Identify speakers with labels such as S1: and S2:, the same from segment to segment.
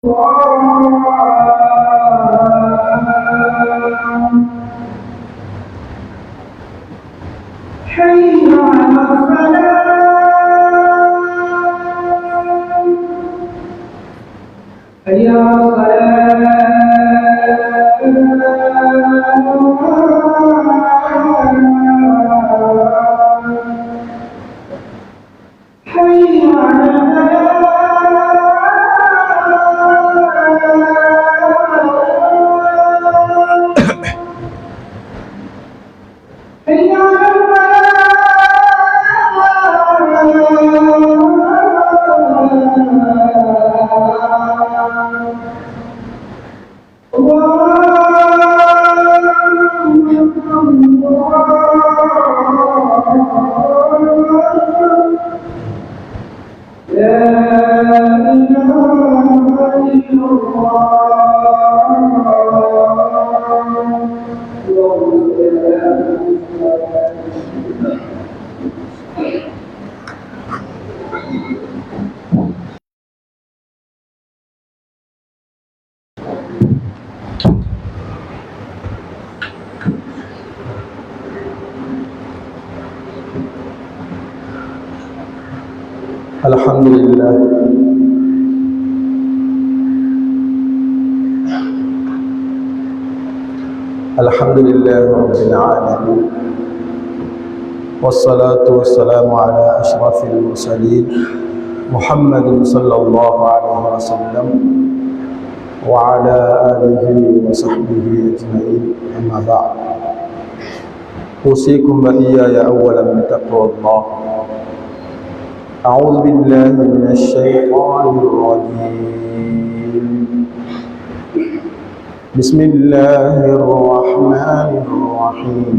S1: الحمد لله رب العالمين، والصلاة والسلام على أشرف المرسلين محمد صلى الله عليه وسلم وعلى آله وصحبه أجمعين، أما بعد. أوصيكم وإياي أولا بتقوى الله. أعوذ بالله من الشيطان الرجيم. بسم الله الرحمن الرحيم.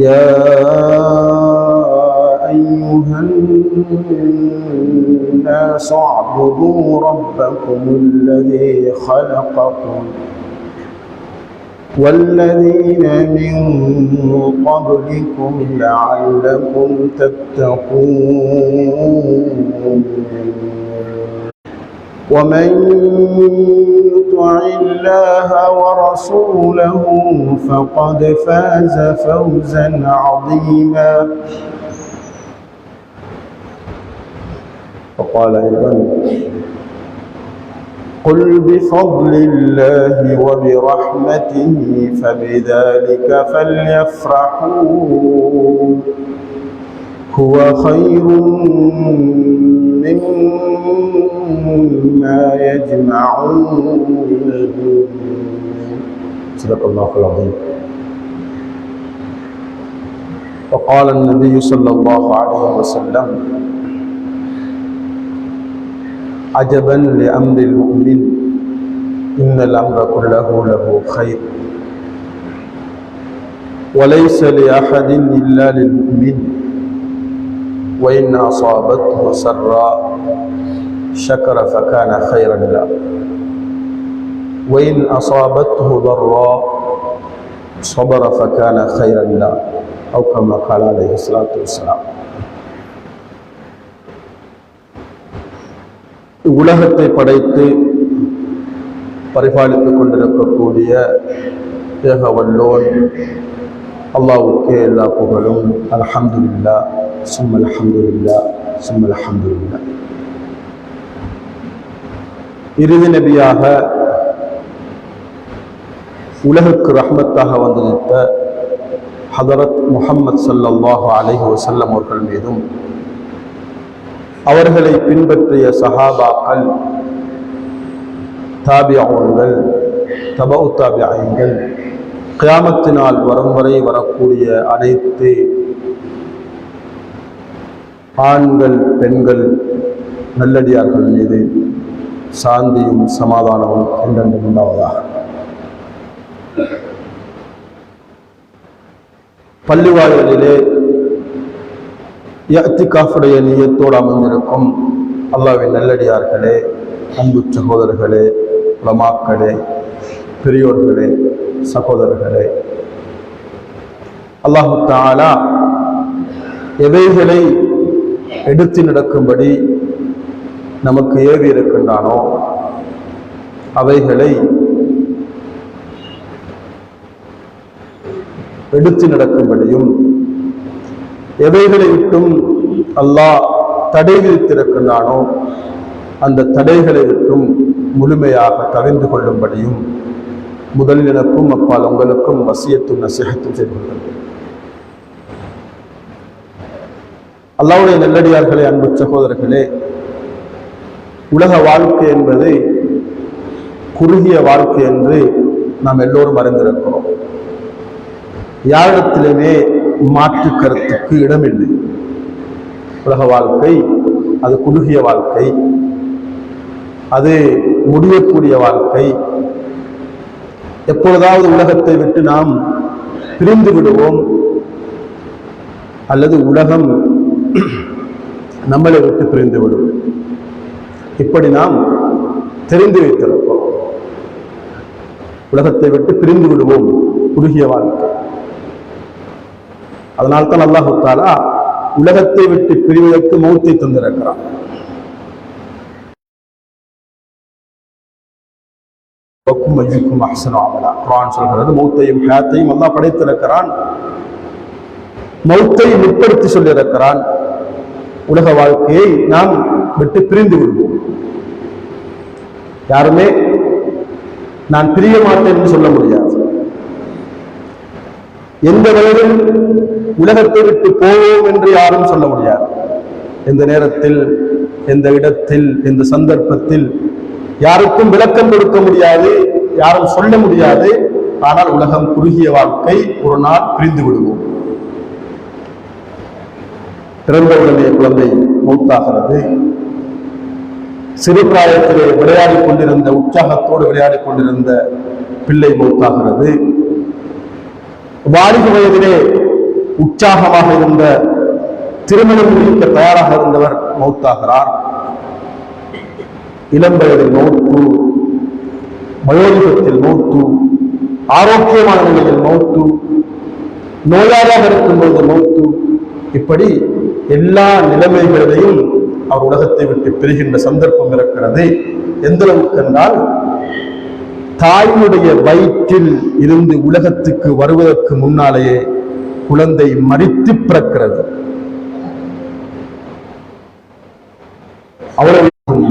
S1: يا أيها الناس اعبدوا ربكم الذي خلقكم والذين من قبلكم لعلكم تتقون. ومن يطع الله ورسوله فقد فاز فوزا عظيما. وقال أيضا: قل بفضل الله وبرحمته فبذلك فليفرحوا هو خير مما يجمعون. صدق الله العظيم. وقال النبي صلى الله عليه وسلم: عجبا لأمر المؤمن إن الأمر كله له خير وليس لأحد إلا للمؤمن وإن أصابته سراء شكر فكان خيرا له وإن أصابته ضراء صبر فكان خيرا له أو كما قال عليه الصلاة والسلام. உலகத்தை படைத்து பரிபாலித்துக் கொண்டிருக்கக்கூடிய ஏகவல்லோன் அல்லாஹ்வுக்கே எல்லா புகழும். அல்ஹம்துலில்லாஹ் சும்மல் அல்ஹம்துலில்லாஹ் சும்மல் அல்ஹம்துலில்லாஹ். இறுதி நபியாக உலகுக்கு ரஹ்மத்தாக வந்திருந்த ஹதரத் முஹம்மது ஸல்லல்லாஹு அலைஹி வஸல்லம் அவர்கள் மீதும் அவர்களை பின்பற்றிய சஹாபாக்கள், தாபிஊன்கள், தபஉ தாபிஈன்கள், கியாமத்தினால் வரும் வரை வரக்கூடிய அனைத்து ஆண்கள் பெண்கள் நல்லடியார்கள் மீது சாந்தியும் சமாதானமும் என்றென்றும் உண்டாவதாக. பள்ளிவாயலிலே இஅ்திகாஃபுடைய நியத்தோடு அமர்ந்திருக்கும் அல்லாஹ்வின் நல்லடியார்களே, அன்பு சகோதரர்களே, உலமாக்களே, பெரியோர்களே, சகோதரர்களே, அல்லாஹ் தஆலா எவைகளை எடுத்து நடக்கும்படி நமக்கு ஏவி இருக்கின்றானோ அவைகளை எடுத்து நடக்கும்படியும், எவைகளை விட்டும் அல்லாஹ் தடை விதித்திருக்கின்றானோ அந்த தடைகளை விட்டும் முழுமையாக தவிர்ந்து கொள்ளும்படியும் முதலில் எனக்கும் அப்பால் உங்களுக்கும் வசியத்தும் நசிஹத்தும் செய்து கொள்கிறேன். அல்லாஹ்வுடைய நல்லடியார்களே, அன்பு சகோதரர்களே, உலக வாழ்க்கை என்பது குறுகிய வாழ்க்கை என்று நாம் எல்லோரும் அறிந்திருக்கிறோம். யாரிடத்திலுமே மாற்று கருத்துக்கு இடமில்லை. உலக வாழ்க்கை அது குறுகிய வாழ்க்கை, அது முடியக்கூடிய வாழ்க்கை. எப்பொழுதாவது உலகத்தை விட்டு நாம் பிரிந்து விடுவோம், அல்லது உலகம் நம்மளை விட்டு பிரிந்து விடும். இப்படி நாம் தெரிந்து வைத்திருக்கிறோம். உலகத்தை விட்டு பிரிந்து விடுவோம், குறுகிய வாழ்க்கை. அதனால்தான் அல்லாஹ் தஆலா உலகத்தை விட்டு பிரிவதற்கு மௌத்தை தந்திருக்கிறான். குர்ஆன் சொல்கிறது, மௌத்தையும் ஹயாத்தையும் அல்லாஹ் படைத்திருக்கிறான். மௌத்தை முற்படுத்தி சொல்லியிருக்கிறான். உலக வாழ்க்கையை நாம் விட்டு பிரிந்து விடுவோம். யாருமே நான் பிரிய மாட்டேன் என்று சொல்ல முடியாது. எந்த வயதில் உலகத்தை விட்டு போவோம் என்று யாரும் சொல்ல முடியாது. எந்த நேரத்தில், எந்த இடத்தில், எந்த சந்தர்ப்பத்தில் யாருக்கும் விளக்கம் கொடுக்க முடியாது, யாரும் சொல்ல முடியாது. ஆனால் உலகம் குறுகிய வாழ்க்கை, ஒரு நாள் பிரிந்து விடுவோம். பிறந்தவுடனே குழந்தை மௌத்தாகிறது. சிறு பிராயத்திலே விளையாடிக் கொண்டிருந்த, உற்சாகத்தோடு விளையாடிக் கொண்டிருந்த பிள்ளை மௌத்தாகிறது. வாலிப வயதிலே உற்சாகமாக இருந்த, திருமணம் முடிக்க தயாராக இருந்தவர் மௌத்தாகிறார். இளம் வயதில் மௌத்து, வயோதிகத்தில் மௌத்து, ஆரோக்கியமான நிலையில் மௌத்து, நோயாளியாக இருக்கும்போது மௌத்து. இப்படி எல்லா நிலைமைகளையும் அவர் உலகத்தை விட்டு பிரிகின்ற சந்தர்ப்பம் இருக்கிறது. எந்த அளவுக்கு என்றால், தாயினுடைய வயிற்றில் இருந்து உலகத்துக்கு வருவதற்கு முன்னாலேயே குழந்தை மரித்து பிறக்கிறது.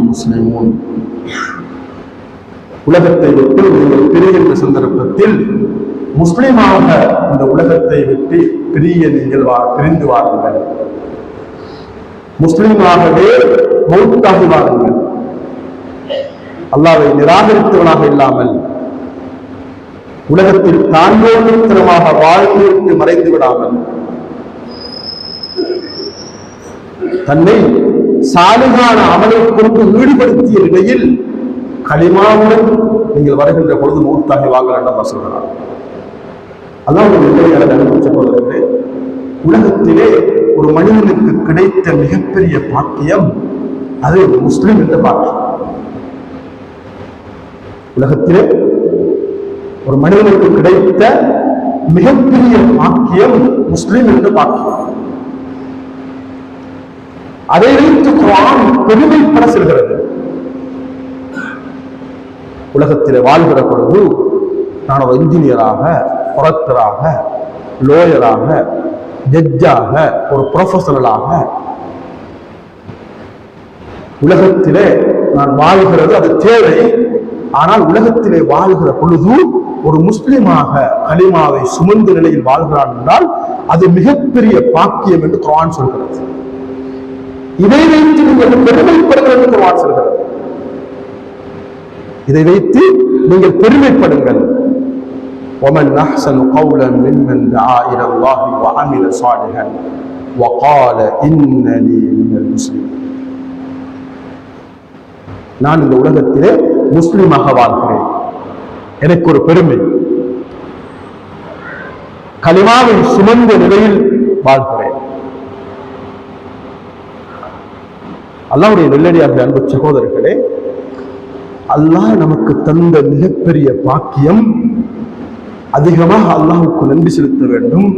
S1: முஸ்லிமூன் உலகத்தை விட்டு நீங்கள் பிரிகின்ற சந்தர்ப்பத்தில் முஸ்லிமாக இந்த உலகத்தை விட்டு நீங்கள் பிரிந்து வாருங்கள். முஸ்லிமாகவே மௌத்தாகி வாருங்கள். அல்லாஹ்வை நிராகரித்தவனாக இல்லாமல் உலகத்தில் தாண்டோத்தனமாக வாழ்ந்துவிட்டு மறைந்து விடாமல், தன்னை சாலிகான அமலை கொண்டு ஈடுபடுத்திய நிலையில் களிமாவுடன் நீங்கள் வருகின்ற பொழுது மௌத்தாகி வாங்கல் என்று சொல்கிறார். அல்லாஹ்வுடைய உலகத்திலே ஒரு மனிதனுக்கு கிடைத்த மிகப்பெரிய பாக்கியம் அது முஸ்லிம் என்ற பாக்கியம். உலகத்திலே ஒரு மனிதனுக்கு கிடைத்த மிகப்பெரிய பாக்கியம் முஸ்லிம் என்ற பாக்கியம். அதை வைத்து குர்ஆன் பெருமைப்பட செல்கிறது. உலகத்திலே வாழ்கிற பொழுது நான் ஒரு இன்ஜினியராக, புரத்தராக, லோயராக, ஜட்ஜாக, ஒரு ப்ரொஃபஷனலாக உலகத்திலே நான் வாழ்கிறது அது தேவை. ஆனால் உலகத்திலே வாழ்கிற பொழுது ஒரு முஸ்லிமாக கலிமாவை சுமந்த நிலையில் வாழ்கிறான் என்றால் அது மிகப்பெரிய பாக்கியம் என்று குர்ஆன் சொல்கிறது. இதை வைத்து நீங்கள் பெருமைப்படுங்கள் என்று குர்ஆன் சொல்கிறது. இதை வைத்து நீங்கள் பெருமைப்படுங்கள். ومن أحسن قولا ممن دعا إلى الله وعمل صالحا وقال إنني من المسلمين. நான் இந்த உலகத்திலே முஸ்லிமாக வாழ்கிறேன், எனக்கு ஒரு பெருமை, கலிமாவை சுமந்த நிலையில் வாழ்கிறேன். அல்லாஹ்வுடைய நல்லடியார்களே, அன்பு சகோதரர்களே, அல்லாஹ் நமக்கு தந்த மிகப்பெரிய பாக்கியம். அதிகமாக அல்லாஹ்வுக்கு நன்றி செலுத்த வேண்டும்.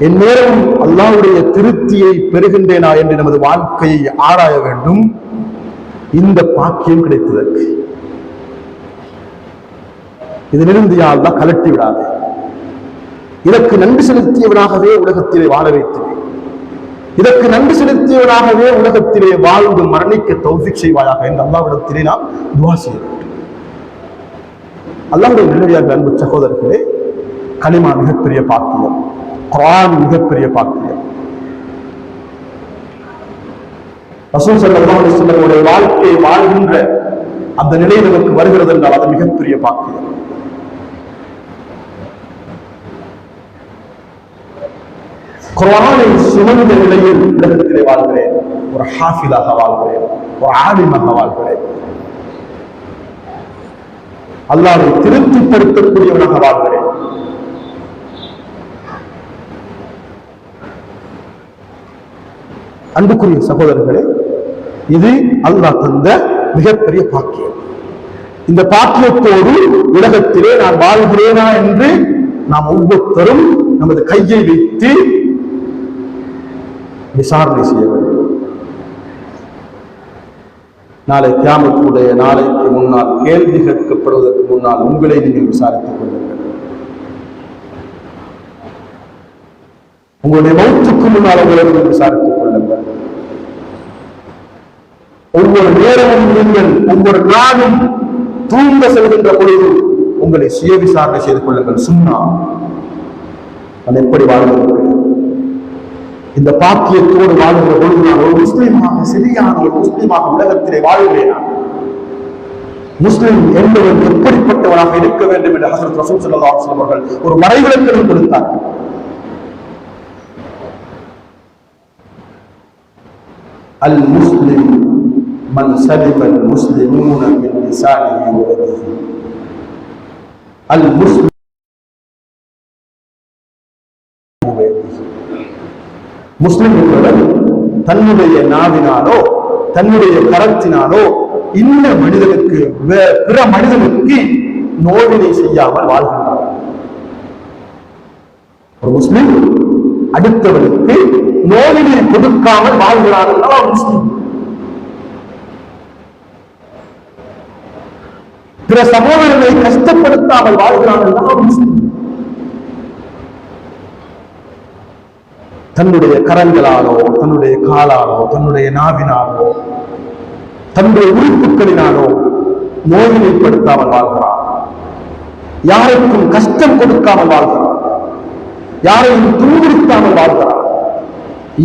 S1: என் நேரம் அல்லாஹ்வுடைய திருப்தியை பெறுகின்றேனா என்று நமது வாழ்க்கையை ஆராய வேண்டும். இந்த பாக்கியம் கிடைத்ததற்கு இதிலிருந்து யாழ்லா கலட்டி விடாது. இதற்கு நன்றி செலுத்தியவனாகவே உலகத்திலே வாழ வைத்தேன். இதற்கு நன்றி செலுத்தியவனாகவே உலகத்திலே வாழ்ந்து மரணிக்க தௌஃபீக் செய்வாயாக என்று அல்லாஹ்விடத்திலே நாம் துஆ செய்ய வேண்டும். அல்லாஹ்வுடைய நல்லடியார்களே, அன்பு சகோதரர்களே, கலிமா மிகப்பெரிய பாக்கியம், குர்ஆன் மிகப்பெரிய பாக்கியம். ரசூல் ஸல்லல்லாஹு அலைஹி வஸல்லம் வாழ்க்கையை வாழ்கின்ற அந்த நிலை நமக்கு வருகிறது என்றால் அது மிகப்பெரிய பாக்கியம். குர்ஆனை சுமந்த நிலையில் உலகத்திலே வாழ்கிறேன், ஒரு ஹாஃபிதாக வாழ்கிறேன், ஒரு ஆலிமாக வாழ்கிறேன், அல்லாஹ்வை திருப்திப்படுத்தக்கூடியவனாக வாழ்கிறேன். அன்புக்குரிய சகோதரர்களே, இது அல்லாஹ் தந்த மிகப்பெரிய பாக்கியம். இந்த பாக்கியத்தோடு உலகத்திலே நான் வாழ்கிறேனா என்று நாம் ஒவ்வொருத்தரும் நமது கையை வைத்து விசாரணை செய்ய வேண்டும். நாளை கியாமத்துடைய நாளைக்கு முன்னால், கேள்வி கேட்கப்படுவதற்கு முன்னால் உங்களை நீங்கள் விசாரித்துக் கொள்ளுங்கள். உங்களுடைய மௌத்துக்கு முன்னால் உங்களை விசாரித்துக் கொள்ளுங்கள். ஒவ்வொரு நேரமும் நீங்கள் ஒவ்வொரு நாளும் தூங்க செல்கின்ற பொழுது உங்களை சுய விசாரணை செய்து கொள்ளுங்கள். சுன்னா நான் எப்படி வாழ்ந்திருக்கிறேன்? இந்த பாக்கியத்தோடு வாழ்கிற பொழுது நான் ஒரு முஸ்லீமாக, சரியான ஒரு முஸ்லீமாக உலகத்திலே வாழ்கிறேன். முஸ்லிம் என்பவன் எப்படிப்பட்டவனாக இருக்க வேண்டும் என்று ஹஸரத் ரசூல் ஸல்லல்லாஹு அலைஹி வஸல்லம் அவர்கள் ஒரு வரைவிலக்கணம் கொடுத்தார்கள். அல் முஸ்லிம் மன் சலிம அல் முஸ்லிமூன மின் லிசானிஹி வ யதிஹி. அல் முஸ்லிம் முஸ்லிம் என்பவர் தன்னுடைய நாவினாலோ தன்னுடைய கரத்தினாலோ இந்த மனிதனுக்கு பிற மனிதனுக்கு நோவினை செய்யாமல் வாழ்கின்றார். ஒரு முஸ்லிம் அடுத்தவனுக்கு நோவினை கொடுக்காமல் வாழ்கிறார் என்றால் முஸ்லிம். பிற சகோதரர்களை கஷ்டப்படுத்தாமல் வாழ்கிறார் என்றால் முஸ்லிம். தன்னுடைய கரங்களாலோ தன்னுடைய காலாலோ தன்னுடைய நாவினாலோ தன்னுடைய உறுப்புகளினாலோ நோயினைப்படுத்தாமல் வாழ்கிறார். யாருக்கும் கஷ்டம் கொடுக்காமல் வாழ்கிறார். யாரையும் துன்புறுத்தாமல் வாழ்கிறார்.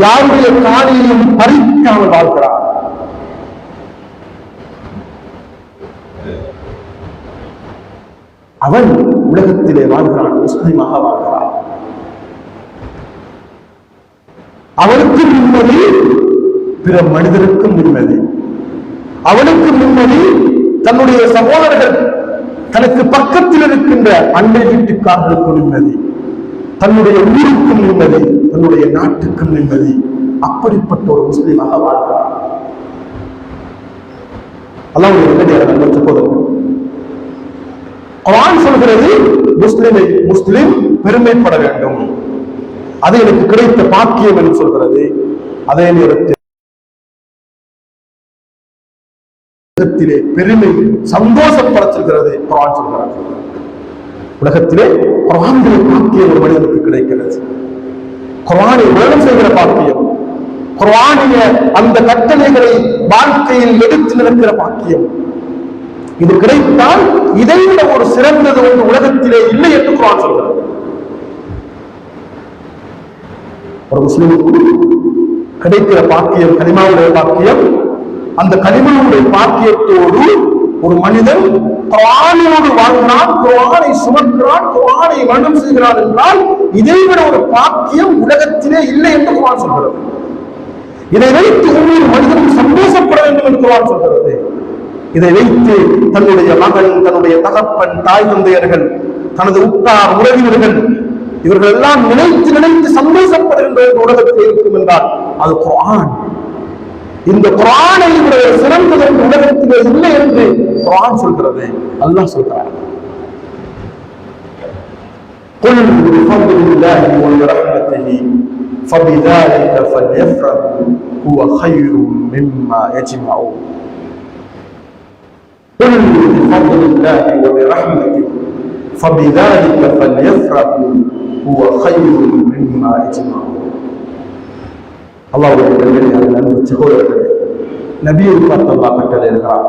S1: யாருடைய காலையையும் பறிக்காமல் வாழ்கிறார். அவன் உலகத்திலே வாழ்கிறான், முஸ்லிமாக வாழ்கிறான். அவனுக்கும் நிம்மதி, பிற மனிதருக்கும் நிம்மதி. அவனுக்கு நிம்மதி, தன்னுடைய சகோதரர்கள் தனக்கு பக்கத்தில் இருக்கின்ற அண்டை வீட்டுக்காரர்களுக்கு நிம்மதி, தன்னுடைய ஊருக்கும் நிம்மதி, தன்னுடைய நாட்டுக்கும் நிம்மதி. அப்படிப்பட்ட ஒரு முஸ்லீமாக வாழ்கிறார். அல்லாஹ்வுடைய நல்லடியார்களே, சகோதரர்கள், குர்ஆன் சொல்கிறது முஸ்லிம் பெருமைப்பட வேண்டும். அது எனக்கு கிடைத்த பாக்கியம் என்று சொல்கிறது. அதே நேரத்தில் உலகத்திலே பெருமை சந்தோஷப்பட சொல்கிறது. குர்ஆன் சொல்கிறது, உலகத்திலே குர்ஆனுடைய பாக்கியம் ஒரு மனிதனுக்கு கிடைக்கிறது. குர்ஆனை மரணம் செய்கிற பாக்கியம், குர்ஆனிய அந்த கட்டளைகளை வாழ்க்கையில் எடுத்து நடக்கிற பாக்கியம், இது கிடைத்தால் இதைவிட ஒரு சிறந்தது ஒன்று உலகத்திலே இல்லை என்று குர்ஆன் சொல்கிறது. ஒரு முஸ்லிமுக்கு கிடைக்கிற பாக்கியம் கலிமாவுடைய பாக்கியம். அந்த கலிமாவுடைய பாக்கியத்தோடு ஒரு மனிதன் குர்ஆனோடு வாழ்கிறான், குர்ஆனை சுமக்கிறான், குர்ஆனை மரணம் செய்கிறான் என்றால் இதைவிட ஒரு பாக்கியம் உலகத்திலே இல்லை என்று குர்ஆன் சொல்கிறது. இதை வைத்து ஒவ்வொரு மனிதனும் சந்தோஷப்பட வேண்டும் என்று குர்ஆன் சொல்கிறது. இதை வைத்து தன்னுடைய மகன், தன்னுடைய தகப்பன், தாய் தந்தையர்கள், தனது உற்றார் உறவினர்கள் இவர்கள் எல்லாம் நினைத்து நினைத்து சந்தோஷப்படுகின்ற உலகத்தில் இருக்கும் என்றால் அது குர்ஆன். இந்த குர்ஆனை விட சிறந்தது உலகத்திலே இல்லை என்று குர்ஆன் சொல்கிறது. அல்லாஹ் சொல்கிறார், قل بفضل الله وبرحمته فبذلك فليفرحوا هو خير مما يجمعون. قل بفضل الله وبرحمته فبذلك فليفرحوا هو خير مما يجمعون. அல்லாஹ்வுடைய நல்லடியார்களே, அன்பு சகோதரர்களே, நபியை பார்த்து அல்லாஹ் கட்டளை இருக்கிறார்,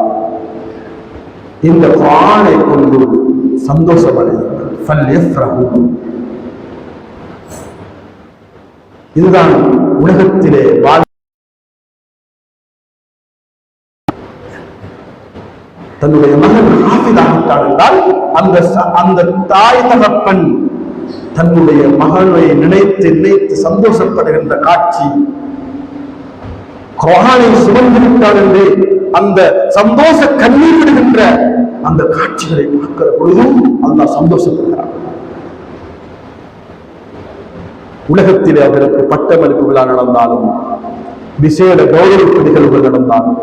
S1: இந்த குர்ஆனை கொண்டு சந்தோஷமடையுங்கள். ஃபல்யஃப்ரஹு, இதுதான் உலகத்திலே தன்னுடைய மகன் ஹாஃபிதாகிட்டான் என்றால் அந்த தாய் தகப்பன் தன்னுடைய மகனை நினைத்து நினைத்து சந்தோஷப்படுகின்ற காட்சி, குர்ஆனை சுமந்து விட்டான் என்று அந்த சந்தோஷ கண்ணீர் விடுகின்ற அந்த காட்சிகளை பார்க்கிற பொழுதும் அல்லாஹ் சந்தோஷப்படுகிறார். உலகத்திலே அவருக்கு பட்டமளிப்பு விழா நடந்தாலும், விசேட கௌரவிப்பு நிகழ்வுகள் நடந்தாலும்,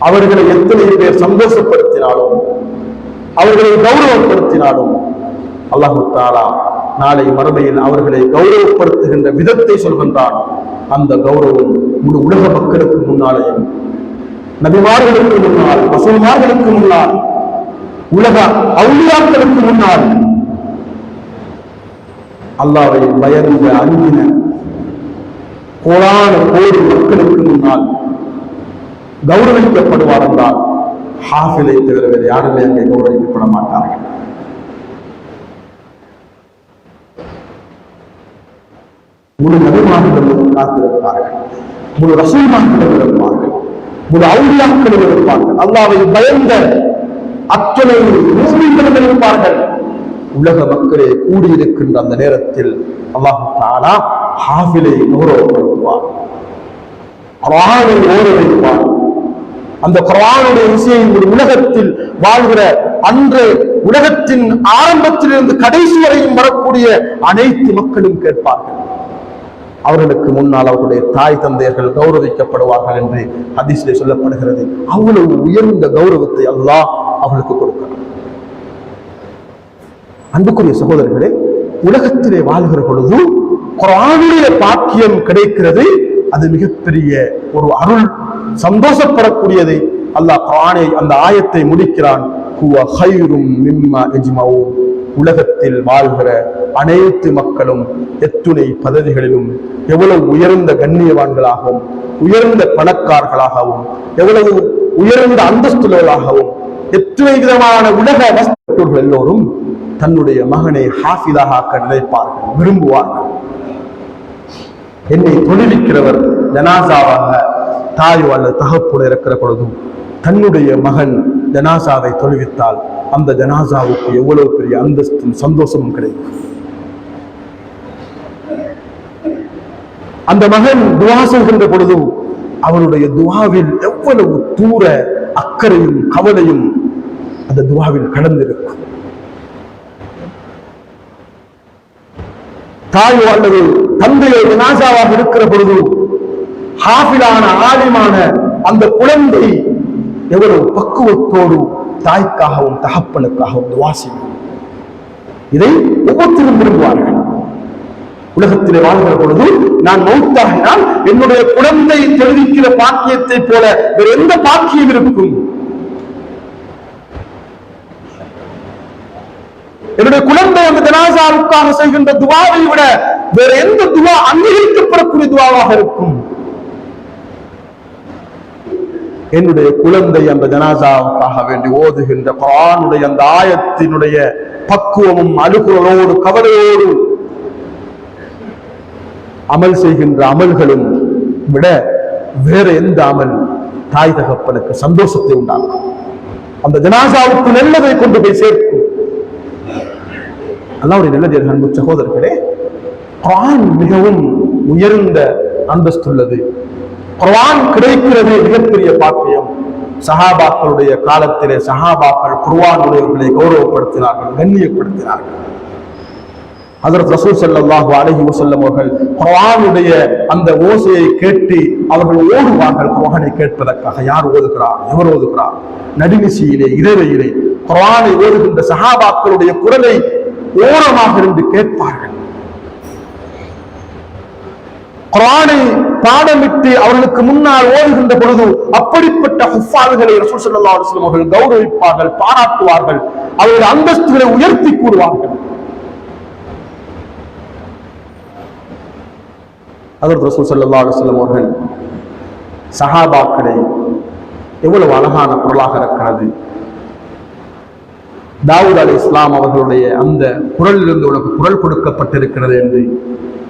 S1: அவர்களை எத்தனை பேர் சந்தோஷப்படுத்தினாலும், அவர்களை கௌரவப்படுத்தினாலும், அல்லாஹு தஆலா நாளை மறுமையில் அவர்களை கௌரவப்படுத்துகின்ற விதத்தை சொல்கின்றான். அந்த கௌரவம் முழு உலக மக்களுக்கு முன்னாலேயும், நபிமார்களுக்கு முன்னால், ரசூல்மார்களுக்கு முன்னால், உலக அவுலியாக்களுக்கு முன்னால், அல்லாஹ்வை பயந்த அஞ்சின கோடான கோடி மக்களுக்கு முன்னால் கௌரவிக்கப்படுவார் என்றால் ஹாஃபிலை தவிர வேறு யாருமே அங்கே கௌரவிக்கப்பட மாட்டார்கள். முழு நபிமார்களிடம் காத்திருப்பார்கள், முழு ரசூல்மார்களிடம் இருப்பார்கள், முழு அவுலியாக்களிடம் இருப்பார்கள், அல்லாஹ்வை பயந்த அத்தனை முஸ்லிம்களிடம் இருப்பார்கள். உலக மக்களே கூடியிருக்கின்ற அந்த நேரத்தில் அல்லாஹ் தஆலா ஹாஃபிலை கௌரவப்படுத்துவார், குர்ஆனை ஓத வைப்பார். அந்த குர்ஆனுடைய இசையை ஒரு உலகத்தில் வாழ்கிற அன்று உலகத்தின் ஆரம்பத்திலிருந்து கடைசி வரையும் வரக்கூடிய அனைத்து மக்களும் கேட்பார்கள். அவர்களுக்கு முன்னால் அவர்களுடைய தாய் தந்தையர்கள் கௌரவிக்கப்படுவார்கள் என்று ஹதீஸிலே சொல்லப்படுகிறது. அவ்வளவு உயர்ந்த கௌரவத்தை அல்லாஹ் அவர்களுக்கு கொடுக்கிறார். அன்புக்குரிய சகோதரர்களே, உலகத்திலே வாழ்கிற பொழுது குர்ஆனுடைய பாக்கியம் கிடைக்கிறது. அது மிகப்பெரிய ஒரு அருள், சந்தோஷப்படக்கூடியதை அல்லாஹ் குர்ஆனை அந்த ஆயத்தை முடிக்கிறான். ஹுவ கைரும் மிம்மா யஜ்மஊன், உலகத்தில் வாழ்கிற அனைத்து மக்களும் எத்துணை பதவிகளிலும் எவ்வளவு உயர்ந்த கண்ணியவான்களாகவும், உயர்ந்த பணக்காரர்களாகவும், எவ்வளவு உயர்ந்த அந்தஸ்துகளாகவும், எத்தனை விதமான உலக வஸ்துகள் எல்லோரும் தன்னுடைய மகனை ஹாஃபிதாக ஆக்க நினைப்பார்கள், விரும்புவார்கள். என்னை தொழுவிக்கிறவர் ஜனாசாவாக தாயோ அல்லது தகப்போடு இருக்கிற பொழுதும் தன்னுடைய மகன் ஜனாசாவை தொழுவித்தால் அந்த ஜனாசாவுக்கு எவ்வளவு பெரிய அந்தஸ்தும் சந்தோஷமும் கிடைக்கும். அந்த மகன் துவா செய்கின்ற பொழுதும் அவனுடைய துவாவில் எவ்வளவு தூர அக்கறையும் கவலையும் அந்த துவாவில் கடந்திருக்கும். தாயோ அல்லது தந்தையோ ஜனாசாவாக இருக்கிற பொழுது ஹாஃபிலான ஆலிமான அந்த குழந்தை எவ்வளவு பக்குவத்தோடு தாய்க்காகவும் தகப்பனுக்காகவும் துவா செய்யும். இதை ஒவ்வொருத்தரும் விரும்புவார்கள். உலகத்திலே வாழ்கிற பொழுது நான் மௌத்தாகினால் என்னுடைய குழந்தை தெரிவிக்கிற பாக்கியத்தை போல வேறு எந்த பாக்கியம் இருக்கும்? என்னுடைய குழந்தை அந்த ஜனாசாவுக்காக செய்கின்ற துவாவை விட வேற எந்த துவா அங்கீகரிக்கப்படக்கூடிய துவாவாக இருக்கும்? என்னுடைய குழந்தை அந்த ஜனாசாவுக்காக வேண்டி ஓதுகின்ற குர்ஆனுடைய அந்த ஆயத்தினுடைய பக்குவமும் அழுகுறலோடு கவலையோடு அமல் செய்கின்ற அமல்களும் விட வேற எந்த அமல் தாய் தகப்பனுக்கு சந்தோஷத்தை உண்டாக்கும், அந்த ஜனாசாவுக்கு நல்லதை கொண்டு போய் சேர்க்கும். அல்லாஹ்வுடைய நல்லடியார்களே, அன்பு சகோதரர்களே, குர்ஆன் மிகவும் உயர்ந்த அந்தஸ்துள்ளது. குர்ஆன் கிடைக்கிறது மிகப்பெரிய பாக்கியம். சஹாபாக்களுடைய காலத்திலே சஹாபாக்கள் குர்ஆனுடையவர்களை கௌரவப்படுத்தினார்கள், கண்ணியப்படுத்தினார்கள். ஹஜ்ரத் ரசூல் ஸல்லல்லாஹு அலைஹி வஸல்லம் அவர்கள் குர்ஆனுடைய அந்த ஓசையை கேட்டு அவர்கள் ஓடுவார்கள் குர்ஆனை கேட்பதற்காக. யார் ஓதுகிறார், எவர் ஓதுகிறார்? நடுநிசியிலே இரவையிலே குர்ஆனை ஓதுகின்ற சஹாபாக்களுடைய குரலை ஓரமாக இருந்து கேட்பார்கள். குர்ஆனை பாடமிட்டு அவர்களுக்கு முன்னால் ஓதுகின்ற பொழுது அப்படிப்பட்ட ஹுஃபாதுகளை ரசூல் ஸல்லல்லாஹு அலைஹி வஸல்லம் அவர்கள் கௌரவிப்பார்கள், பாராட்டுவார்கள், அவருடைய அந்தஸ்துகளை உயர்த்தி கூறுவார்கள். ஹஜ்ரத் ரசூல் ஸல்லல்லாஹு அலைஹி வஸல்லம் அவர்கள் சஹாபாக்களை எவ்வளவு அழகான குரலாக இருக்கிறது. தாவூத் அலைஹிஸ்ஸலாம் அவர்களுடைய அந்த குரலிலிருந்து உனக்கு குரல் கொடுக்கப்பட்டிருக்கிறது என்று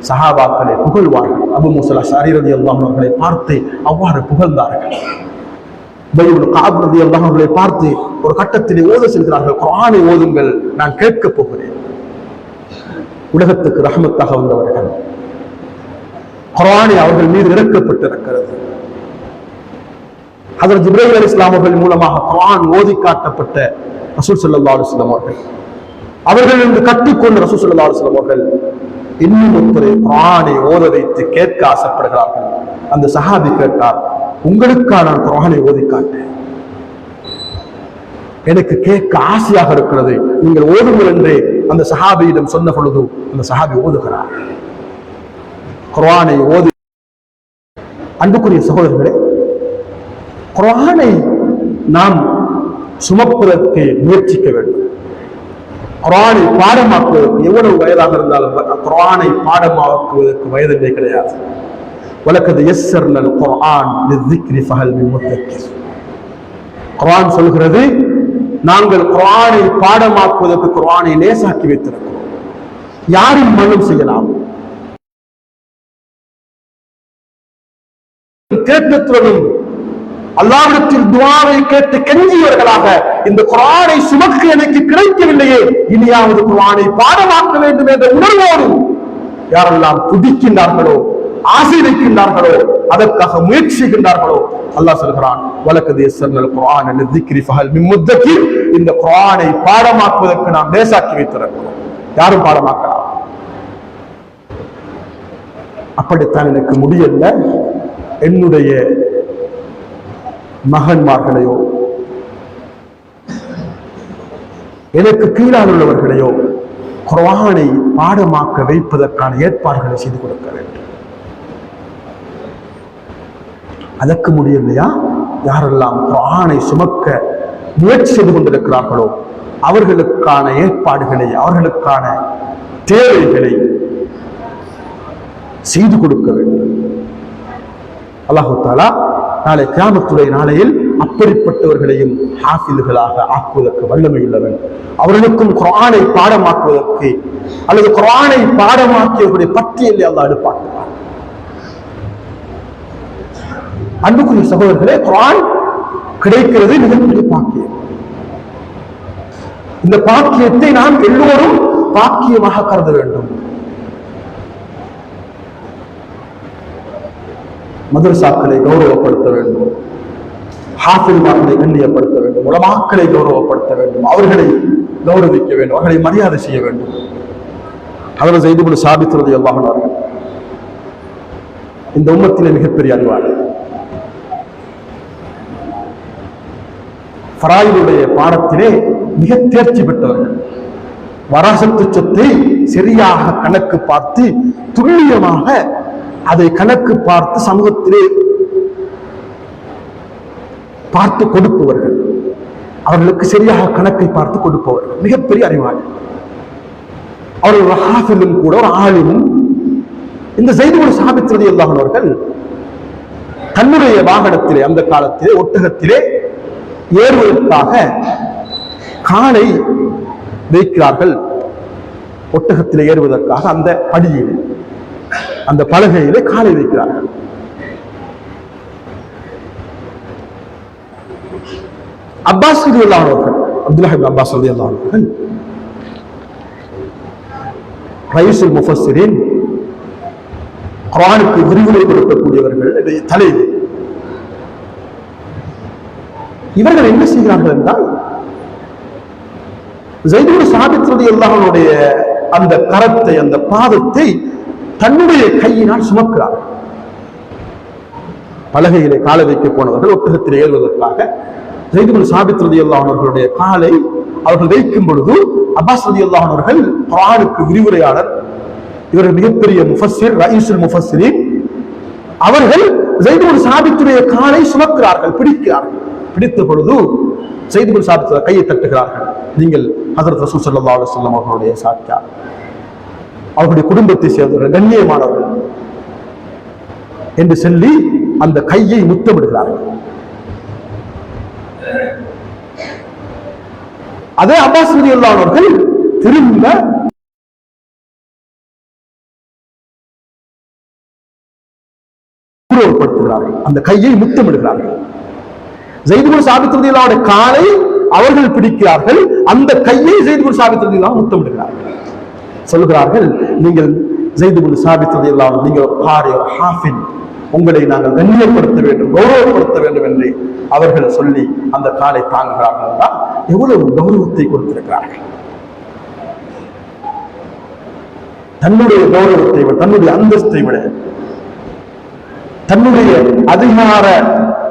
S1: சஹாபாக்களை புகழ்வார்கள். அபூ மூஸா அல்-அஷ்அரி ரலியல்லாஹு அன்ஹு அவர்களை பார்த்து அவ்வாறு புகழ்ந்தார்கள். உபய் இப்னு கஅப் ரலியல்லாஹு அன்ஹு அவர்களை பார்த்து ஒரு கட்டத்திலே ஓத செல்கிறார்கள், குர்ஆனை ஓதுங்கள், நான் கேட்கப் போகிறேன். உலகத்துக்கு ரஹ்மத்தாக வந்தவர்கள், குர்ஆனை அவர்கள் மீது இறக்கப்பட்டிருக்கிறது. ஹஜ்ரத் ஜிப்ரீல் அலைஹிஸ்ஸலாம் அவர்கள் மூலமாக குர்ஆன் ஓதி காட்டப்பட்ட ரசூல் ஸல்லல்லாஹு அலைஹி வஸல்லம் அவர்கள் என்று கட்டிக்கொண்ட ரசூல் ஸல்லல்லாஹு அலைஹி வஸல்லம் அவர்கள் இன்னும் ஒருத்தரை குர்ஆனை ஓத வைத்து கேட்க ஆசைப்படுகிறார்கள். அந்த சஹாபி கேட்டார், உங்களுக்காக நான் குர்ஆனை ஓதி காட்டேன், எனக்கு கேட்க ஆசையாக இருக்கிறது, நீங்கள் ஓதுங்கள் என்று அந்த சஹாபியிடம் சொன்ன பொழுது அந்த சஹாபி ஓதுகிறார். குர்ஆனை ஓதி. அன்புக்குரிய சகோதரர்களே, குர்ஆனை நாம் சுமப்பதற்கு முயற்சிக்க வேண்டும். குர்ஆனை பாடமாக்குவதற்கு எவ்வளவு வயதாக இருந்தாலும் குர்ஆனை பாடமாக்குவதற்கு வயதில்லை கிடையாது. வலக்கத் யஸ்ஸர்னல் குர்ஆன் லிذிக்ரி ஃபஹல் மின் முதக்கிர். குர்ஆன் சொல்கிறது, நாங்கள் குர்ஆனை பாடமாக்குவதற்கு குர்ஆனை லேசாக்கி வைத்திருக்கிறோம், யாரும் மன்னம் செய்யலாம். கேட்டத்துடனும் அல்லாஹ்விடத்தில் துஆவை கேட்டு கெஞ்சியவர்களாக இந்த குர்ஆனை சுமக்க எனக்கு கிடைக்கவில்லையே, இனியாவது குர்ஆனை பாடமாக்க வேண்டும் என்ற உணர்வோடு யாரெல்லாம் துடிக்கின்றார்களோ, ஆசை வைக்கின்றார்களோ, அதற்காக முயற்சிக்கின்றார்களோ, அல்லாஹ் சொல்கிறான், வலக்கத் யஸ்ஸர்னல் குர்ஆன லிذிக்ரி ஃபஹல் மின் முதக்கிர். இந்த குர்ஆனை பாடமாக்குவதற்கு நாம் லேசாக்கி வைத்திருக்கிறோம், யாரும் பாடமாக்கலாம். அப்படித்தான் எனக்கு முடியல, என்னுடைய மகன்மார்களையோ எனக்கு கீழால் உள்ளவர்களையோ குர்ஆனை பாடமாக்க வைப்பதற்கான ஏற்பாடுகளை செய்து கொடுக்க வேண்டும். அதற்கு முடியலையா, யாரெல்லாம் குர்ஆனை சுமக்க முயற்சி செய்து கொண்டிருக்கிறார்களோ அவர்களுக்கான ஏற்பாடுகளை, அவர்களுக்கான தேவைகளை செய்து கொடுக்க வேண்டும். அல்லாஹ் தஆலா நாளை கியாமத்துடைய நாளையில் அப்படிப்பட்டவர்களையும் ஹாஃபில்களாக ஆக்குவதற்கு வல்லமையுள்ளவன். அவர்களுக்கும் குர்ஆனை பாடமாக்குவதற்கு அல்லது குர்ஆனை பாடமாக்கியவர்களுடைய பட்டியலை அல்லாஹ் எடுப்பாக்குவார். அன்புக்குரிய சகோதரர்களே, குர்ஆன் கிடைக்கிறது மிகப்பெரிய பாக்கியம். இந்த பாக்கியத்தை நாம் எல்லோரும் பாக்கியமாக கருத வேண்டும். மதரசாக்களை கௌரவப்படுத்த வேண்டும், ஹாஃபில்மார்களை கண்ணியப்படுத்த வேண்டும், உலமாக்களை கௌரவப்படுத்த வேண்டும், அவர்களை கௌரவிக்க வேண்டும், அவர்களை மரியாதை செய்ய வேண்டும். ஹஜ்ரத் ஸைத் இப்னு சாபித் ரலியல்லாஹு அன்ஹு அவர்கள் இந்த உம்மத்திலே மிகப்பெரிய அறிவாளர். ஃபராயிதுடைய பாடத்திலே மிக தேர்ச்சி பெற்றவர்கள். வராசத்து சொத்தை சரியாக கணக்கு பார்த்து துல்லியமாக அதை கணக்கு பார்த்து சமூகத்திலே பார்த்து கொடுப்பவர்கள், அவர்களுக்கு சரியாக கணக்கை பார்த்து கொடுப்பவர்கள், மிகப்பெரிய அறிவாளி. அவர்கள் ஒரு ஹாஃபிலும் கூட, ஒரு ஆலிமும். இந்த ஸைத் இப்னு சாபித் ரலியல்லாஹு அன்ஹு அவர்கள் தன்னுடைய வாகனத்திலே, அந்த காலத்திலே ஒட்டகத்திலே ஏறுவதற்காக காலை வைக்கிறார்கள். ஒட்டகத்திலே ஏறுவதற்காக அந்த படியில், அந்த பலகையிலே காலை வைக்கிறார்கள். அப்பாஸ் ரலியல்லாஹு அன்ஹு அவர்கள், அப்துல்லாஹ் இப்னு அப்பாஸ் ரலியல்லாஹு அன்ஹு அவர்கள் ரயீசுல் முஃபஸ்ஸிரீன், குர்ஆனுக்கு விரிவுரை கொடுக்கக்கூடியவர்கள் தலைவர். இவர்கள் என்ன செய்கிறார்கள் என்றால், ஸைத் இப்னு சாபித் ரலியல்லாஹு அன்ஹுடைய அந்த கரத்தை, அந்த பாதத்தை தன்னுடைய கையினால் சுமக்கிறார்கள். பலகையிலே காலை வைக்க போனவர்கள் ஒட்டகத்தில் ஏறுவதற்காக ஸைத் இப்னு சாபித் ரலியல்லாஹு அன்ஹு அவர்களுடைய காலை அவர்கள் வைக்கும் பொழுது அப்பாஸ் ரலியல்லாஹு அன்ஹு அவர்கள் குர்ஆனுக்கு விரிவுரையாளர், இவர்கள் மிகப்பெரிய முஃபஸ்ஸிர், ரயீசுல் முஃபஸ்ஸிரீன், அவர்கள் ஸைத் இப்னு சாபித்துடைய காலை சுமக்கிறார்கள், பிடிக்கிறார்கள். பிடித்த பொழுது ஸைத் இப்னு சாபித் கையை தட்டுகிறார்கள். நீங்கள் ஹஜ்ரத் ரசூல் ஸல்லல்லாஹு அலைஹி வஸல்லம் அவர்களுடைய சாட்சியார், அவர்களுடைய குடும்பத்தை சேர்ந்தவர்கள், கண்ணியமானவர்கள் என்று சொல்லி அந்த கையை முத்தமிடுகிறார்கள். அதே அப்பாஸ் ரலியல்லாஹு அவர்கள் திரும்ப உருவப்படுத்துகிறார்கள், அந்த கையை முத்தமிடுகிறார்கள். ஸைத் இப்னு சாபித் ரலியல்லாஹு அன்ஹு காலை அவர்கள் பிடிக்கிறார்கள், அந்த கையை ஸைத் இப்னு சாபித் ரலியல்லாஹு அன்ஹு முத்தமிடுகிறார்கள். சொல்லுகிறார்கள், நீங்கள் ஸைத் இப்னு சாபித் ரலியல்லாஹு அன்ஹு நீங்கள் ஒரு காரி, ஒரு ஹாஃபில், உங்களை நாங்கள் கண்ணியப்படுத்த வேண்டும், கௌரவப்படுத்த வேண்டும் என்று அவர்கள் சொல்லி அந்த காலை தாங்குகிறார்கள். எவ்வளவு கௌரவத்தை கொடுத்திருக்கிறார்கள். தன்னுடைய கௌரவத்தை விட, தன்னுடைய அந்தஸ்தை விட, தன்னுடைய அதிகார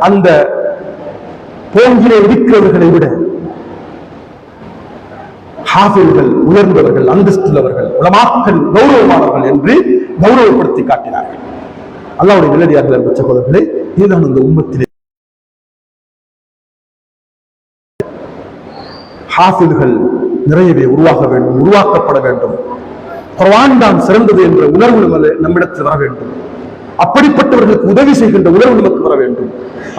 S1: அந்த போங்கிலே இருக்கிறவர்களை விட ஹாஃபில்கள் உயர்ந்தவர்கள், அந்தஸ்துள்ளவர்கள், உலமாக்கள் கௌரவமானவர்கள் என்று கௌரவப்படுத்தி காட்டினார்கள். அல்லாஹ்வுடைய நல்லடியார்களே, அன்பு சகோதரர்களே, இதுதான் இந்த உம்மத்திலே ஹாஃபில்கள் நிறையவே உருவாக வேண்டும், உருவாக்கப்பட வேண்டும். குர்ஆன் தான் சிறந்தது என்ற உணர்வு நம்மிடத்தில் வர வேண்டும். அப்படிப்பட்டவர்களுக்கு உதவி செய்கின்ற உணர்வு நமக்கு வர வேண்டும்.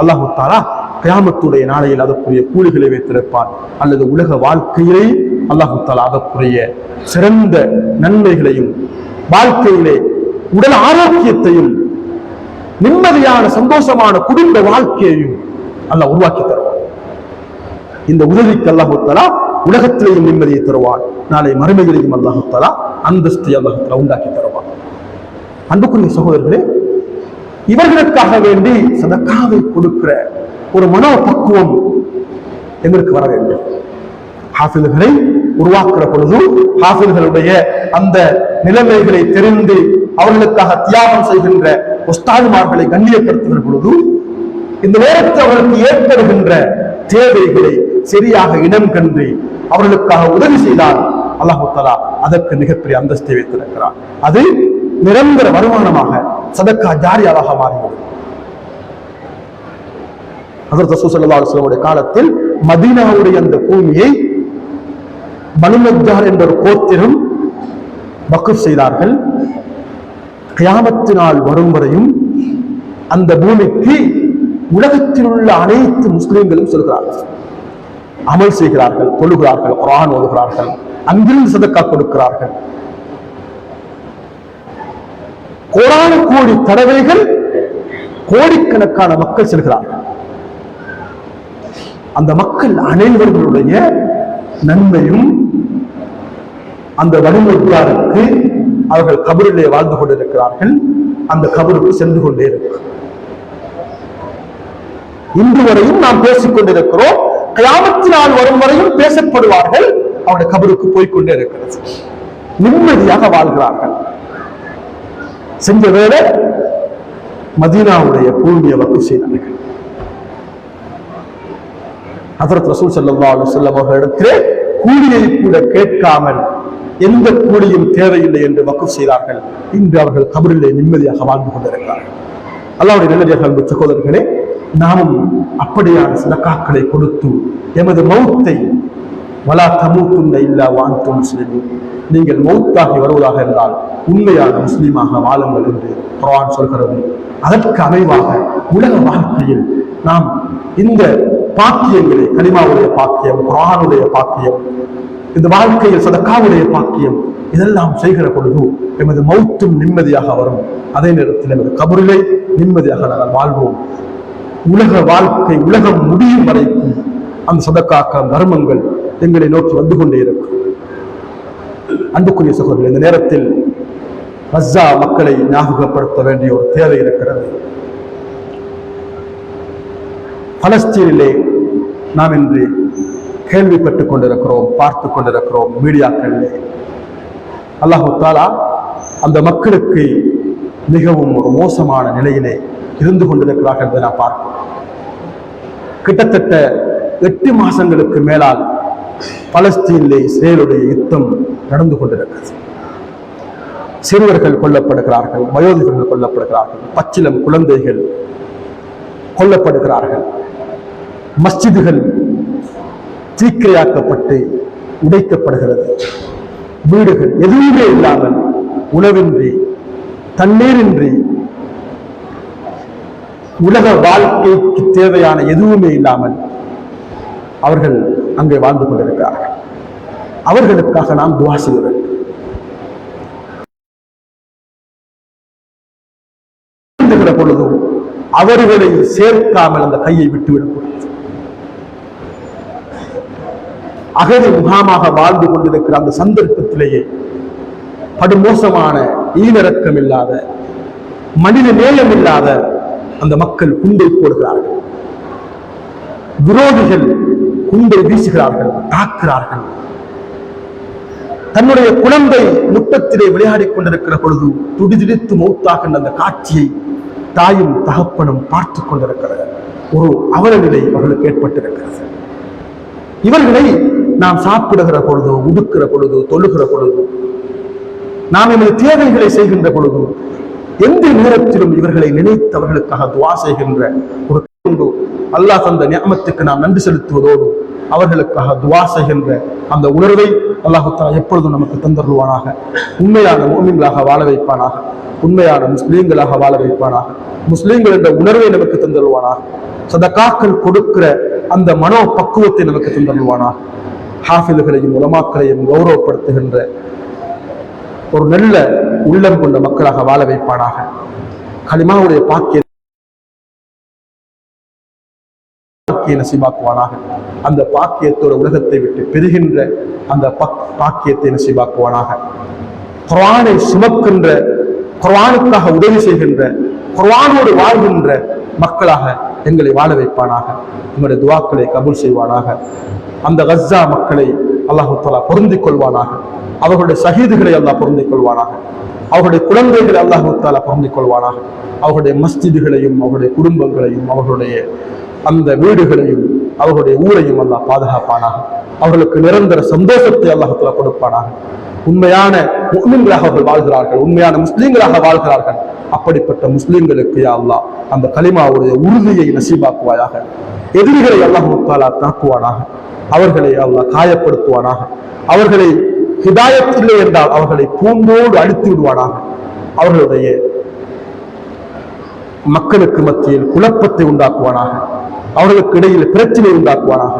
S1: அல்லாஹ் தஆலா கியாமத்துடைய நாளையில் அதற்குரிய கூலிகளை வைத்திருப்பான், அல்லது உலக வாழ்க்கையிலே அல்லாஹ் தஆலா அதற்குரிய சிறந்த நன்மைகளையும் வாழ்க்கையிலே உடல் ஆரோக்கியத்தையும் நிம்மதியான சந்தோஷமான குடும்ப வாழ்க்கையையும் அல்லாஹ் உருவாக்கி தருவான். இந்த உதவிக்கு அல்லாஹ் தஆலா உலகத்திலேயும் நிம்மதியை தருவான், நாளை மறுமையிலேயும் அல்லாஹ் தஆலா அந்தஸ்தை அல்லாஹ் தஆலா உண்டாக்கி தருவான். அன்புக்குரிய சகோதரர்களே, இவர்களுக்காக வேண்டி சதக்காவை கொடுக்கிற ஒரு மனோபக்குவம் எங்களுக்கு வர வேண்டும். ஹாஃபில்களை உருவாக்குற பொழுது ஹாஃபில்களுடைய அந்த நிலைமைகளை தெரிந்து அவர்களுக்காக தியாகம் செய்கின்ற உஸ்தாதுமார்களை கண்ணியப்படுத்துகிற பொழுது இந்த நேரத்தில் அவர்களுக்கு ஏற்படுகின்ற தேவைகளை சரியாக இடம் கண்டு அவர்களுக்காக உதவி செய்தால் அல்லாஹ் தஆலா அதற்கு மிகப்பெரிய அந்தஸ்தை வைத்திருக்கிறார். அது நிரந்தர வருமானமாக சதக்கா ஜாரியாக மாறிவிடும். ஹஜ்ரத் ரசூல் ஸல்லல்லாஹு அலைஹி வஸல்லம் காலத்தில் மதீனாவுடைய அந்த பூமியை பனு நஜ்ஜார் என்ற ஒரு கோத்திரம் வக்ஃப் செய்தார்கள். கியாமத்து நாள் வரும் வரையும் அந்த பூமிக்கு உலகத்தில் உள்ள அனைத்து முஸ்லிம்களும் சொல்கிறார்கள், அமல் செய்கிறார்கள், தொழுகிறார்கள், குர்ஆன் ஓதுகிறார்கள், அங்கிருந்து சதக்கா கொடுக்கிறார்கள். கோடான கோடி தடவைகள் கோடிக்கணக்கான மக்கள் செல்கிறார்கள். அந்த மக்கள் அனைவர்களுடைய நன்மையும் அந்த வழிமுறையாருக்கு அவர்கள் கபரிலே வாழ்ந்து கொண்டிருக்கிறார்கள், அந்த கபருக்கு சென்று கொண்டே இருக்கு. இன்று வரையும் நாம் பேசிக் கொண்டிருக்கிறோம், கியாமத்து நாள் வரும் வரையும் பேசப்படுவார்கள், அவருடைய கபருக்கு போய்கொண்டே இருக்கிறது. நிம்மதியாக வாழ்கிறார்கள். சென்ற வேளை மதீனாவுடைய பூமியை வக்ஃப் செய்தார்கள். ஹஜ்ரத் ரசூல் ஸல்லல்லாஹு அலைஹி வஸல்லம் அவர்களிடத்திலே கூலியை கூட கேட்காமல் எந்த கூலியும் தேவையில்லை என்று வக்ஃப் செய்தார்கள். இன்று அவர்கள் கபரிலே நிம்மதியாக வாழ்ந்து கொண்டிருக்கிறார்கள். அல்லாஹ்வுடைய நல்லடியார்களே, அன்பு சகோதரர்களே, நாமும் அப்படியான சதக்காக்களை கொடுத்து எமது மௌத்தை வலா தமூத்துன்ன இல்லா வஅன்தும் முஸ்லிமூன், நீங்கள் மௌத்தாகி வருவதாக இருந்தால் உண்மையான முஸ்லீமாக வாழுங்கள் என்று குர்ஆன் சொல்கிறது. அதற்கு அமைவாக உலக வாழ்க்கையில் நாம் இந்த பாக்கியங்களை, கலிமாவுடைய பாக்கியம், குர்ஆனுடைய பாக்கியம், இந்த வாழ்க்கையில் சதக்காவுடைய பாக்கியம், இதெல்லாம் செய்கிற பொழுது எமது மௌத்தும் நிம்மதியாக வரும். அதே நேரத்தில் எமது கபரிலே நிம்மதியாக நாங்கள் வாழ்வோம். உலக வாழ்க்கை, உலகம் முடியும் வரைக்கும் அந்த சதக்காக்கள், தர்மங்கள் எங்களை நோக்கி வந்து கொண்டே இருக்கும். அன்புக்குரிய சகோதரர்கள், இந்த நேரத்தில் கஸா மக்களை ஞாபகப்படுத்த வேண்டிய ஒரு தேவை இருக்கிறது. பலஸ்தீனிலே நாம் இன்று கேள்விப்பட்டுக் கொண்டிருக்கிறோம், பார்த்து கொண்டிருக்கிறோம் மீடியாக்களிலே. அல்லாஹு தஆலா அந்த மக்களுக்கு மிகவும் ஒரு மோசமான நிலையிலே இருந்து கொண்டிருக்கிறார்கள் என்பதை நாம் பார்க்கிறோம். கிட்டத்தட்ட 8 மாதங்களுக்கு மேலால் பலஸ்தீனிலே இஸ்ரேலுடைய யுத்தம் நடந்து கொண்டிருக்கிறது. சிறுவர்கள் கொல்லப்படுகிறார்கள், வயோதிகர்கள் கொல்லப்படுகிறார்கள், பச்சிலம் குழந்தைகள் கொல்லப்படுகிறார்கள், மஸ்ஜிதுகள் தீக்கிரையாக்கப்பட்டு உடைக்கப்படுகிறது, வீடுகள் எதுவுமே இல்லாமல் உணவின்றி தண்ணீரின்றி உலக வாழ்க்கைக்கு தேவையான எதுவுமே இல்லாமல் அவர்கள் அங்கே வாழ்ந்து கொண்டிருக்கிறார்கள். அவர்களுக்காக நாம் துஆ செய்ய வேண்டும். பொழுதும் அவர்களை சேர்க்காமல் அந்த கையை விட்டுவிடக்கூடாது. அகதி முகாமாக வாழ்ந்து கொண்டிருக்கிற அந்த சந்தர்ப்பத்திலேயே படுமோசமான ஈனரக்கம் இல்லாத மனித நேயம் இல்லாத அந்த மக்கள் குண்டை போடுகிறார்கள், விரோதிகள் குண்டை வீசுகிறார்கள், தாக்குகிறார்கள். தன்னுடைய குழந்தை முட்டத்திலே விளையாடிக் கொண்டிருக்கிற பொழுது துடிதுடித்து மௌத்தாகின்ற அந்த காட்சியை தாயும் தகப்பனும் பார்த்து கொண்டிருக்கிறது. ஒரு அவல நிலை அவர்களுக்கு ஏற்பட்டிருக்கிறது. இவர்களை நாம் சாப்பிடுகிற பொழுது, உடுக்கிற பொழுது, தொழுகிற பொழுது, நாம் எமது தேவைகளை செய்கின்ற பொழுது எந்த நேரத்திலும் இவர்களை நினைத்தவர்களுக்காக துஆ செய்கின்ற ஒரு அல்லாஹ் தந்த நிஅமத்துக்கு நாம் நன்றி செலுத்துவதோடு அவர்களுக்காக துஆ செய்கின்ற அந்த உணர்வை அல்லாஹ் தஆலா எப்பொழுதும் நமக்கு தந்தருவானாக. உண்மையான முஃமின்களாக வாழ வைப்பானாக, உண்மையான முஸ்லீம்களாக வாழ வைப்பானாக, முஸ்லீம்கள் என்ற உணர்வை நமக்கு தந்தருவானாக, சதகாக்கள் கொடுக்கிற அந்த மனோ பக்குவத்தை நமக்கு தந்தருவானாக, ஹாஃபிதுகளையும் உலமாக்களையும் கௌரவப்படுத்துகின்ற ஒரு நல்ல உள்ளம் கொண்ட மக்களாக வாழ வைப்பானாக. கலிமாவுடைய பாக்கிய நசீபாக்குவானாக. அந்த பாக்கியத்தோட உலகத்தை விட்டு பெறுகின்ற அந்த பாக்கியத்தை நசீபாக்குவானாக. குர்ஆனை சுமக்கின்ற, குர்ஆனுக்காக உதவி செய்கின்ற, குர்ஆனோடு வாழ்கின்ற மக்களாக எங்களை வாழ வைப்பானாக. எங்களுடைய துஆக்களை கபூல் செய்வானாக. அந்த கஸ்ஸா மக்களை அல்லாஹ் தஆலா பொருந்திக் கொள்வானாக. அவர்களுடைய ஷஹீதுகளை அல்லாஹ் பொருந்திக் கொள்வானாக. அவர்களுடைய குழந்தைகளை அல்லாஹ் தஆலா பொருந்திக் கொள்வானாக. அவர்களுடைய மஸ்ஜிதுகளையும் அவர்களுடைய குடும்பங்களையும் அவர்களுடைய அந்த வீடுகளையும் அவர்களுடைய ஊரையும் அல்லாஹ் பாதுகாப்பானாக. அவர்களுக்கு நிரந்தர சந்தோஷத்தை அல்லாஹ் தஆலா கொடுப்பானாக. உண்மையான முஃமின்களாக அவர்கள் வாழ்கிறார்கள், உண்மையான முஸ்லீம்களாக வாழ்கிறார்கள். அப்படிப்பட்ட முஸ்லீம்களுக்கு யா அல்லாஹ் அந்த கலிமாவுடைய உறுதியை நசீபாக்குவாயாக. எதிரிகளை அல்லாஹ் தஆலா தாக்குவானாக. அவர்களை அல்லாஹ் காயப்படுத்துவானாக. அவர்களை ஹிதாயத் இல்லை என்றால் அவர்களை பூண்டோடு அழித்து விடுவானாக. அவர்களுடைய மக்களுக்கு மத்தியில் குழப்பத்தை உண்டாக்குவானாக. அவர்களுக்கு இடையில் பிரச்சனை உண்டாக்குவானாக.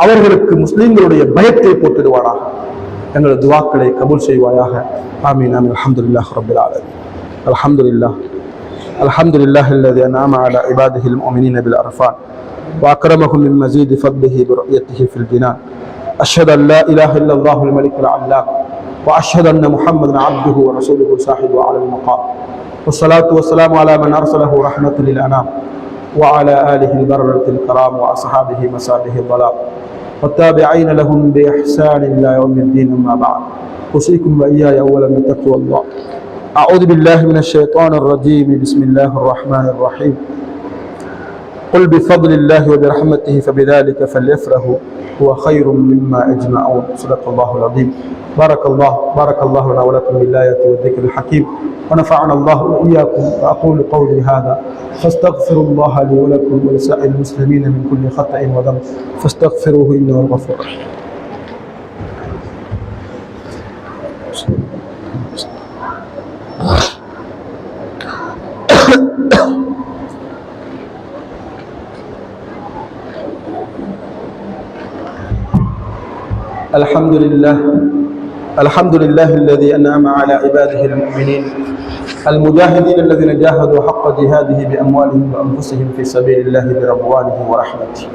S1: அவர்களுக்கு முஸ்லிம்களுடைய பயத்தை போட்டுடுவானாக. எங்களது துஆக்களை கபூல் செய்வாயாக. ஆமீன் ஆமீன். அல்ஹம்துலில்லாஹி ரப்பில் ஆலமீன். அல்ஹம்துலில்லாஹ் அல்ஹம்துலில்லாஹி அல்லதி அன்அம அலா இபாதிஹில் முஃமினீன பில் அர்ஃபான் وأكرمهم من مزيد فضله برؤيته في الجنان. أشهد أن لا إله إلا الله الملك العلام وأشهد أن محمدا عبده ورسوله صاحب على المقام. والصلاة والسلام على من أرسله رحمة للأنام وعلى آله البررة الكرام وأصحابه مسابه الظلام والتابعين لهم بإحسان إلى يوم الدين. أما بعد، أوصيكم وإياي أولا بتقوى الله. أعوذ بالله من الشيطان الرجيم. بسم الله الرحمن الرحيم. قل بفضل الله وبرحمته فبذلك فليفرحوا هو خير مما يجمعون. صدق الله العظيم. بارك الله لنا ولكم بالآيات والذكر الحكيم ونفعنا الله وإياكم. وأقول قولي هذا فاستغفروا الله لي ولكم ولسائر المسلمين من كل خطأ وذنب فاستغفروه إنه الغفور الرحيم. الحمد لله الذي أنعم على عباده المؤمنين المجاهدين الذين جاهدوا حق جهاده بأموالهم وأنفسهم في سبيل الله برضوانه ورحمته.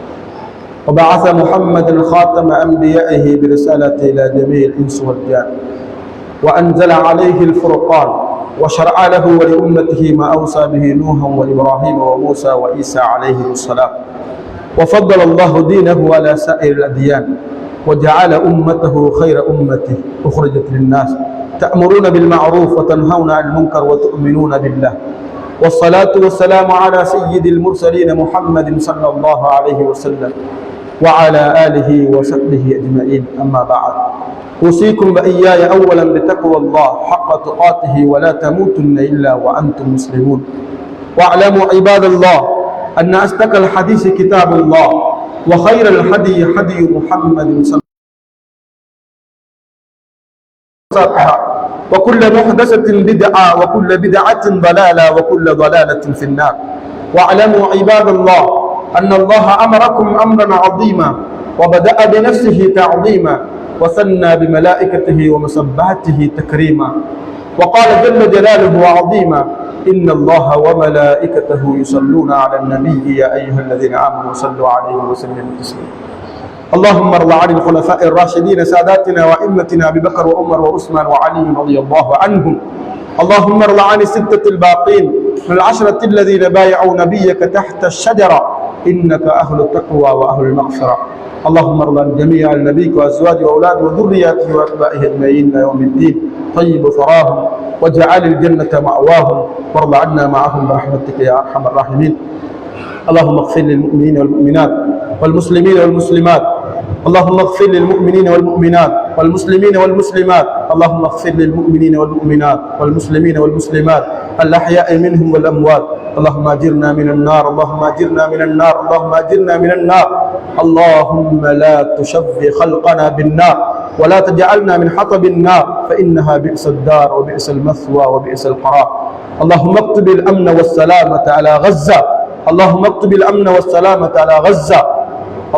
S1: وبعث محمدا خاتم أنبيائه برسالته إلى جميع الإنس والجان وأنزل عليه الفرقان وشرع له ولأمته ما أوصى به نوحا وإبراهيم وموسى وعيسى عليهم السلام. وفضل الله دينه على سائر الأديان وجعل أمته خير أمته أخرجت للناس تأمرون بالمعروف وتنهون عن المنكر وتؤمنون بالله. والصلاة والسلام على سيد المرسلين محمد صلى الله عليه وسلم وعلى آله وصحبه أجمعين. أما بعد، أوصيكم وإياي أولا بتقوى الله حق تقاته ولا تموتن إلا وأنتم مسلمون. واعلموا عباد الله أن أصدق الحديث كتاب الله وخير الهدي هدي محمد صلى الله عليه وسلم وكل محدثة بدعة وكل بدعة ضلالة وكل ضلالة في النار. واعلموا عباد الله أن الله أمركم أمرا عظيما وبدأ بنفسه تعظيما وثنى بملائكته ومسبحته تكريما وقال جل جلاله عظيما إن الله وملائكته يصلون على النبي يا أيها الذين آمنوا صلوا عليه وسلموا تسليما. اللهم ارض عن الخلفاء الراشدين ساداتنا وأئمتنا أبي بكر وعمر وعثمان وعلي رضي الله عنهم. اللهم ارض عن الستة الباقين من العشرة الذين بايعوا نبيك تحت الشجرة إنك أهل التقوى وأهل المغفرة. اللهم ارض عن جميع نبيك وأزواجه وأولاده وذرياته وأتباعه أجمعين إلى يوم الدين. طيب ثراهم واجعل الجنة مأواهم وارض عنا معهم برحمتك يا أرحم الراحمين. اللهم اغفر للمؤمنين والمؤمنات والمسلمين والمسلمات. اللهم اغفر للمؤمنين والمؤمنات والمسلمين والمسلمات. اللهم اغفر للمؤمنين والمؤمنات والمسلمين والمسلمات الأحياء منهم والأموات. اللهم أجرنا من النار اللهم أجرنا من النار اللهم أجرنا من النار. اللهم لا تشفي خلقنا بالنار ولا تجعلنا من حطب النار فإنها بئس الدار وبئس المثوى وبئس القرار. اللهم اكتب الأمن والسلامة على غزة. اللهم اكتب الأمن والسلامة على غزة.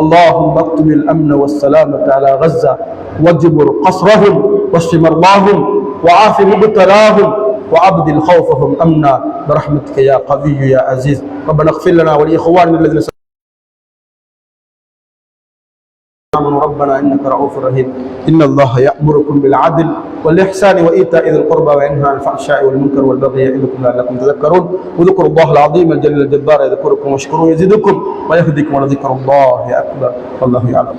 S1: اللهم اكتب الأمن والسلامة على غزة واجبر قصرهم واشف مرضاهم وعاف مبتلاهم وأبدل خوفهم أمنا برحمتك يا قوي يا عزيز. ربنا اغفر لنا ولإخواننا الذين آمنوا ربنا إنك رؤوف رحيم. إن الله يأمركم بالعدل والإحسان وإيتاء ذي القربى وينهى عن الفحشاء والمنكر والبغي يعظكم لعلكم تذكرون. واذكروا الله العظيم الجليل الجبار يذكركم واشكروه يزدكم ويهديكم ولذكر الله أكبر والله يعلم.